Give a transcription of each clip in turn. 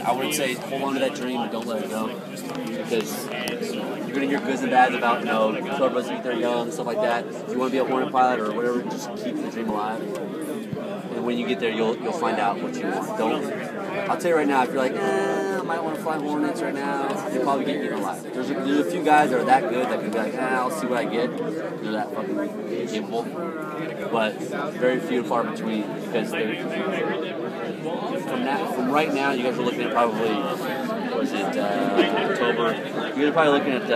I would say hold on to that dream and don't let it go, because you're gonna hear goods and bads about cobras eat their young, stuff like that. If you want to be a Hornet pilot or whatever, just keep the dream alive. And when you get there, you'll find out what you want. I'll tell you right now, if you're like, I might want to fly Hornets right now, you'll probably get eaten alive. There's a few guys that are that good that can be like, I'll see what I get. They're that fucking capable. But very few and far between, because from right now, you guys are looking at probably, October? You're probably looking at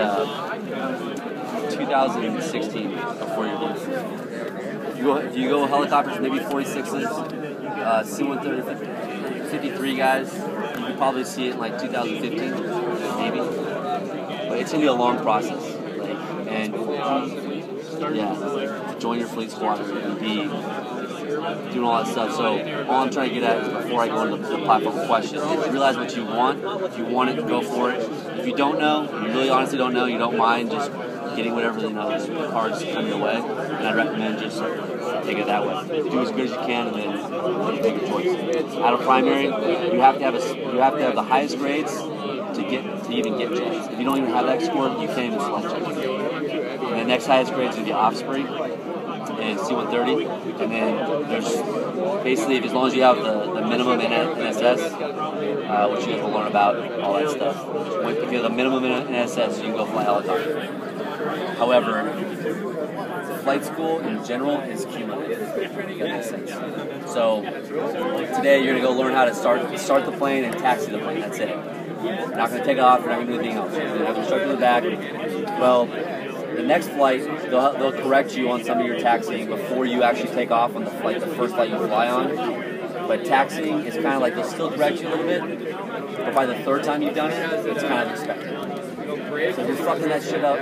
2016 before you're done. If you go helicopters, maybe 46s, C-130, 53 guys, you could probably see it in like 2015, maybe. But it's gonna be a long process, join your fleet squadron and be doing all that stuff. So all I'm trying to get at is, before I go into the platform question, is realize what you want. If you want it, go for it. If you don't know, you really honestly don't know, you don't mind just getting whatever the cards come your way, and I recommend just take it that way. Do as good as you can, and then make your choice. Out of primary, you have to have the highest grades to even get jets. If you don't even have that score, you can't even select jets. And the next highest grades are the Osprey and C-130, and then there's basically, as long as you have the minimum NSS, which you guys will learn about, all that stuff. If you have the minimum NSS, you can go fly helicopter. However, flight school in general is cumulative, if that makes sense. So today you're going to go learn how to start the plane and taxi the plane. That's it. You're not going to take off. You're not going to do anything else. You're going to have instructor in the back. Well, the next flight, they'll correct you on some of your taxiing before you actually take off on the first flight you fly on. But taxiing is kind of like, they'll still correct you a little bit, but by the third time you've done it, it's kind of expected. So if you're fucking that shit up,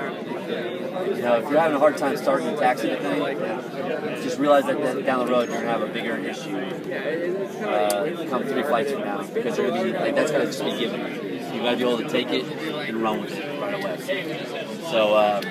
if you're having a hard time starting the taxi thing, just realize that down the road you're going to have a bigger issue come 3 flights from now, because you're going to be, that's going to just be given. You got to be able to take it and run with it right away. So,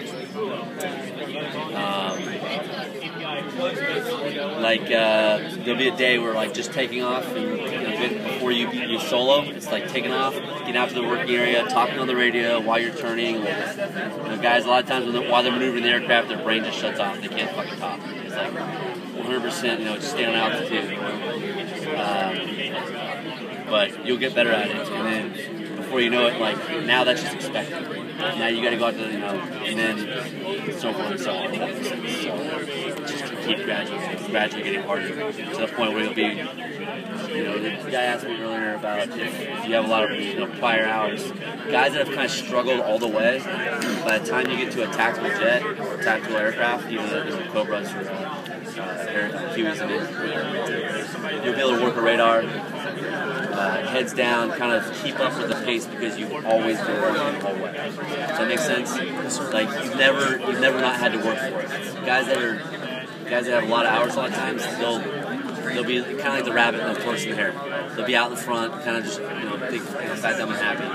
there'll be a day where just taking off and before you solo, it's like taking off, getting out to the working area, talking on the radio while you're turning. Guys, a lot of times while they're maneuvering the aircraft, their brain just shuts off. They can't fucking talk. It's like 100%, just stay on altitude. But you'll get better at it, and then before you know it, now that's just expected. Now you got to go out to, and then so forth and so on. So just keep gradually getting harder to the point where you'll be, the guy asked me earlier about if you have a lot of prior hours. Guys that have kind of struggled all the way, by the time you get to a tactical jet or tactical aircraft, even the Cobras or Hueys in it, you'll be able to work a radar. Heads down, kind of keep up with the pace, because you've always been working the whole way. Does that make sense? You've never not had to work for it. Guys that have a lot of hours, a lot of times, they'll be kind of like the rabbit and the torch in the hair. They'll be out in the front, kind of just big, fat, dumb, and happy.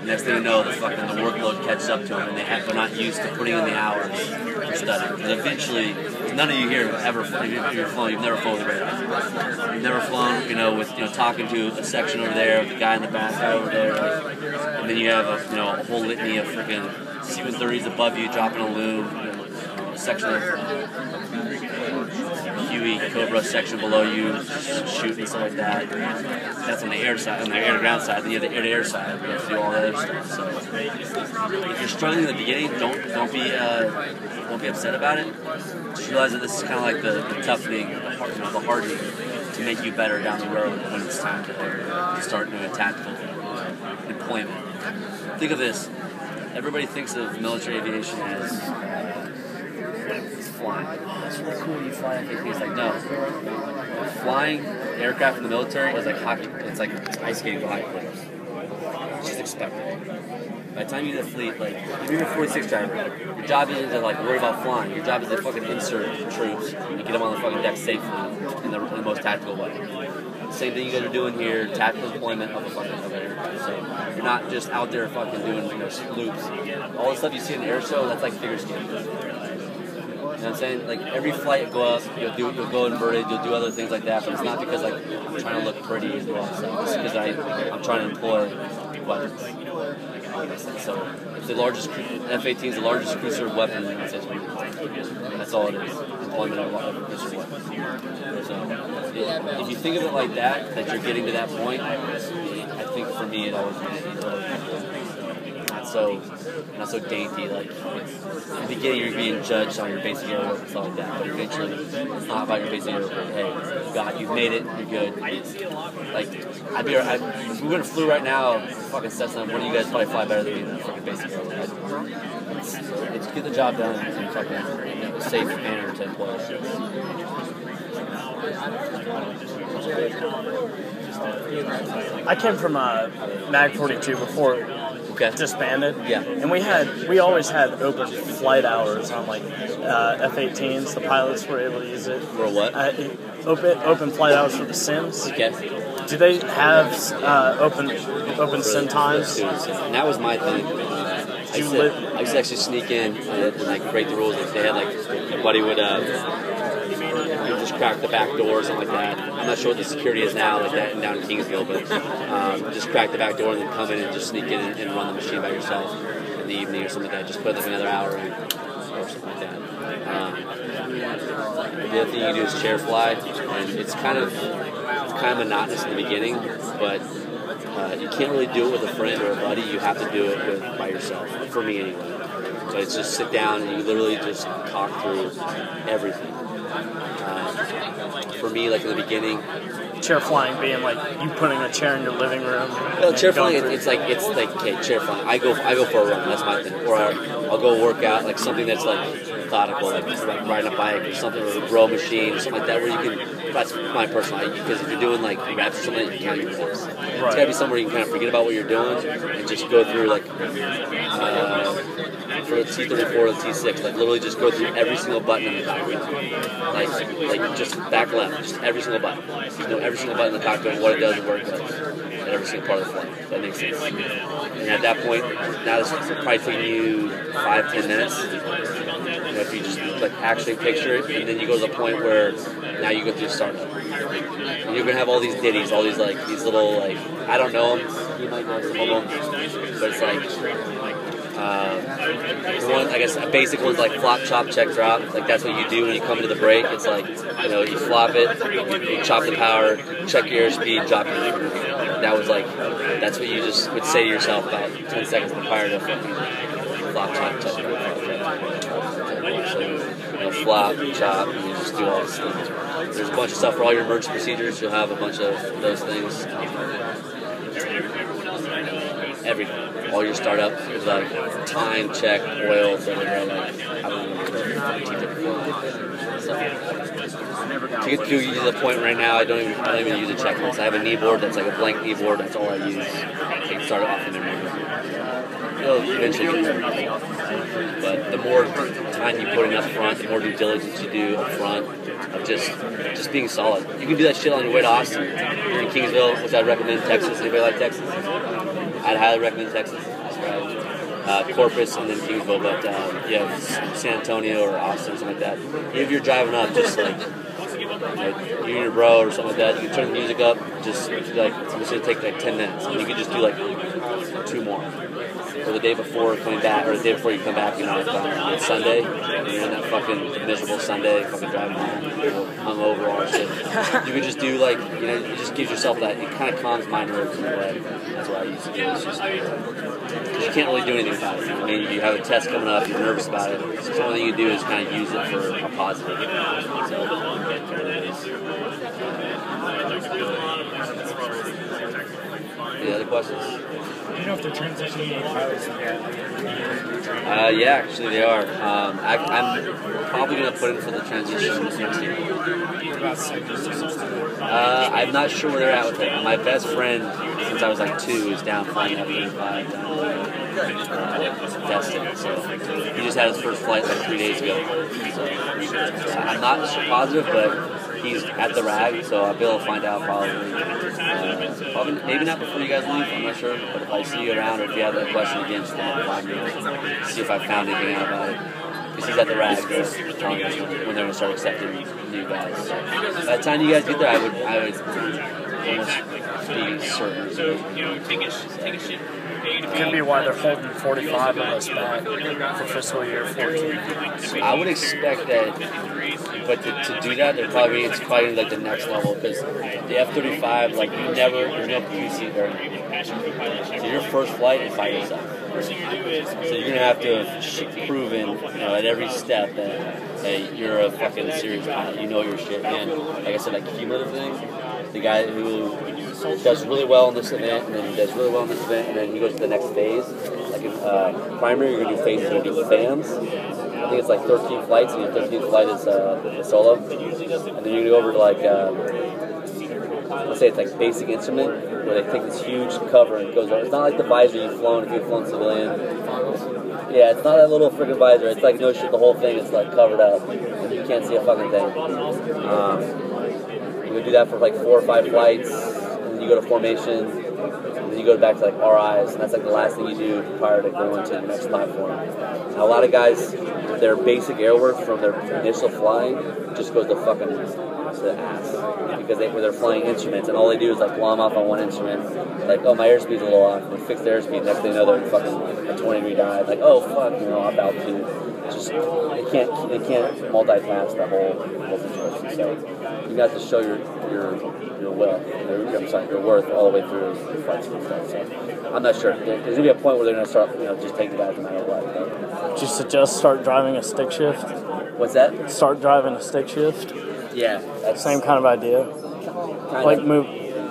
Next thing you know, the workload catches up to them, and they're not used to putting in the hours for studying. Because eventually, none of you here ever, if you're flown, you've never flown with a radar. You've never flown, with talking to a section over there, with the guy in the back, guy over there, and then you have a whole litany of freaking C-130s above you dropping a loom, a section of Huey Cobra section below you shooting and stuff like that. That's on the air side, on the air to ground side. Then you have the air to air side. You have to do all that other stuff. So if you're struggling in the beginning, don't be upset about it. Just realize that this is kind of like the toughening, the hardening to make you better down the road when it's time to start doing tactical employment. Think of this. Everybody thinks of military aviation as flying. It's really cool when you fly F-18. It's like, no. Flying aircraft in the military is like hockey. It's like ice skating for hockey players. It's just expected. By the time you get a fleet, if you're a 46 driver, your job isn't to worry about flying. Your job is to fucking insert troops and get them on the fucking deck safely in the most tactical way. Same thing you guys are doing here, tactical deployment of a fucking aircraft. So you're not just out there fucking doing loops. All the stuff you see in the air show, that's like figure skating. what I'm saying? Like every flight go up, you'll go inverted, you'll do other things like that, but it's not because like I'm trying to look pretty and do all that stuff. It's because I'm trying to employ weapons. So it's the largest F-18 is the largest crew served weapon in the United States. That's all it is. Employment of a crew served weapon. So if you think of it like that you're getting to that point, I think for me it always makes it not so dainty. Like in the beginning you're being judged on your basic air work and stuff like that, but eventually it's not about your basic air work. Hey, God, you've made it, you're good. Like if we were in a flu right now, fucking Cessna, one of you guys probably fly better than me in a fucking basic air work. It's get the job done in fucking a safe manner to employ. I came from MAG 42 before disbanded. Yeah. And we always had open flight hours on like F-18s. The pilots were able to use it. For what? Open flight hours for the sims. Okay. Do they have open sim times? And that was my thing. I used to actually sneak in and like break the rules. If they had like my buddy would just crack the back door or something like that. I'm not sure what the security is now, like that down in Kingsville, but just crack the back door and then come in and just sneak in and run the machine by yourself in the evening or something like that. Just put like another hour in or something like that. The other thing you do is chair fly, and it's kind of monotonous in the beginning, but you can't really do it with a friend or a buddy. You have to do it by yourself. For me, anyway. So it's just sit down and you literally just talk through everything. For me, like in the beginning, chair flying being like you putting a chair in your living room. Well, chair flying, it's like okay, chair flying. I go for a run. That's my thing. Or I'll go work out, like something that's like methodical, like riding a bike or something, or a row machine or something like that, where you can. That's my personal. Because if you're doing like reps or something, you can't do reps. Right. It's gotta be somewhere you can kind of forget about what you're doing and just go through like. For the T-34 or the T-6, like literally just go through every single button in the cockpit. Like just back left, just every single button. You know every single button in the cockpit, what it does and where it goes. At every single part of the flight. That makes sense. And at that point, now this will probably take you 5-10 minutes. You know, if you just like actually picture it, and then you go to the point where now you go through startup. And you're gonna have all these ditties, all these like these little like I don't know them. You might know some of them, but it's like. One, I guess a basic one's like flop, chop, check, drop. Like that's what you do when you come into the break. It's like, you know, you flop it, you chop the power, check your airspeed, drop your airspeed. That was like, that's what you just would say to yourself about 10 seconds prior to flop, chop, check, drop. So, you know, flop, chop, and you just do all these things. There's a bunch of stuff for all your emergency procedures. You'll have a bunch of those things. Everything. All your startup is like time, check, oil, like, I don't know. To get to the point right now, I don't even use a checklist. I have a knee board that's like a blank knee board. That's all I use. I can start it off in the morning. It'll eventually get there. But the more time you put in up front, the more due diligence you do up front of just being solid. You can do that shit on your way to Austin. You're in Kingsville, which I'd recommend. Texas. Anybody like Texas? I'd highly recommend Texas. Corpus and then Kingsville, but yeah, San Antonio or Austin or something like that. If you're driving up, just like you and your bro or something like that, you can turn the music up. Just like it's gonna take like 10 minutes, and you can just do like 2 more. Or the day before coming back, or the day before you come back, you know, on Sunday, and you're on that fucking miserable Sunday, fucking driving home, hungover, all that shit. You can just do like, you know, it just gives yourself that, it kind of calms my nerves in a way. That's what I used to do. It's just, you can't really do anything about it. I mean, you have a test coming up, you're nervous about it. So the only thing you do is kind of use it for a positive. So, any other questions? Do you know if they're transitioning any pilots yet? Yeah, actually they are. I'm probably going to put in for the transition next year. I'm not sure where they're at with it. My best friend, since I was like 2, is down flying F-18 down Destin. So he just had his first flight like 3 days ago. So I'm not positive, but he's at the RAG, so I'll be able to find out probably maybe not before you guys leave, I'm not sure, but if I see you around or if you have that question again, just reply me, see if I found anything out about it. because he's at the RAG telling us when they're going to start accepting new guys. So by the time you guys get there, I would almost be certain. It could be why they're holding 45 of us back for fiscal year 14. I would expect that, but to do that, it's probably like the next level, because the F-35, like there's no QC there. So your first flight is by yourself. So you're gonna have to have proven, at every step that hey, you're a fucking serious pilot. You know your shit. And like I said, that cumulative thing, the guy who does really well in this event, and then he does really well in this event, and then he goes to the next phase. Like in primary, you're gonna do phases, you're gonna do FAMs. I think it's like 13 flights, and your 13th flight is solo. And then you're gonna go over to like, let's say it's like basic instrument, where they take this huge cover and it goes over. It's not like the visor you've flown if you've flown civilian. Yeah, it's not that little friggin' visor. It's like no shit, the whole thing is like covered up, and you can't see a fucking thing. You would do that for like 4 or 5 flights, and then you go to formation, and then you go back to like RIs, and that's like the last thing you do prior to going to the next platform. Now, a lot of guys, their basic airwork from their initial flying just goes to fucking to the ass, because they're flying instruments, and all they do is like blow them off on one instrument. Like, oh, my airspeed's a little off. They fix the airspeed. Next thing you know, they're fucking a 20-degree dive. Like, oh fuck, off altitude. Just they can't multitask the whole situation. So you got to show your will, your worth all the way through the flights and stuff. So I'm not sure. There's gonna be a point where they're gonna start, just taking guys no matter what. But. Would you suggest start driving a stick shift? What's that? Start driving a stick shift. Yeah, that's same kind of idea. Move.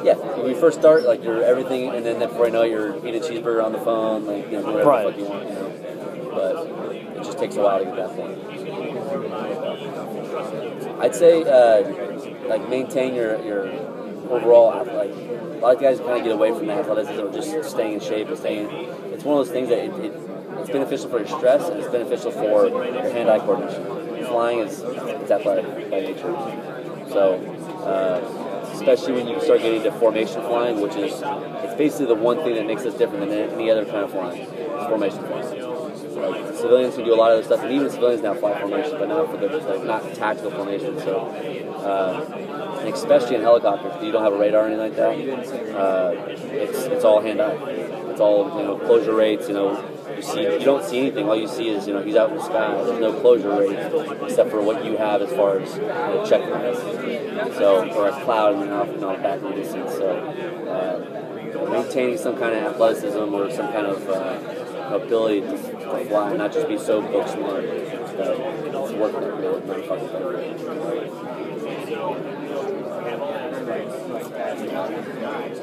Yeah, when you first start, like you're everything, and then before you know it, you're eating a cheeseburger on the phone, like doing whatever the fuck you want, But it just takes a while to get that point. I'd say like maintain your overall, like a lot of guys kind of get away from the athleticism or just staying in shape and staying. It's one of those things that it's beneficial for your stress, and it's beneficial for your hand-eye coordination. Flying is athletic by nature, so especially when you start getting into formation flying, which is it's basically the one thing that makes us different than any other kind of flying. It's formation flying. Like civilians can do a lot of this stuff, and even civilians now fly formation, but not for not tactical formation. So, and especially in helicopters, you don't have a radar or anything like that. It's all hand-eye. It's all closure rates. You don't see anything. All you see is he's out in the sky. There's no closure rate except for what you have as far as check lines. So, or a cloud back in the distance. So, maintaining some kind of athleticism or some kind of ability to fly, not just be so book smart that it's working at real motherfucking thing.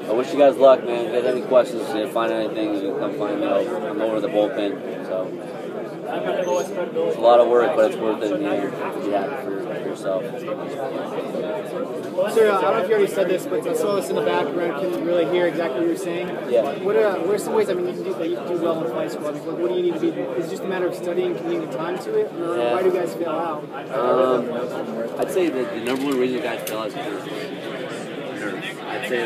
I wish you guys luck, man. If you guys have any questions, if you find anything, you can come find me. I'm over the bullpen, so it's a lot of work, but it's worth it in the end to be happy for yourself. Sir, I don't know if you already said this, but I saw this in the background. Can you really hear exactly what you're saying? Yeah. What are some ways, you can do well in flight school? What do you need to be? Is it just a matter of studying, committing the time to it? Or why do guys fail out? I'd say that the number one reason guys fail out is because nerves. I'd say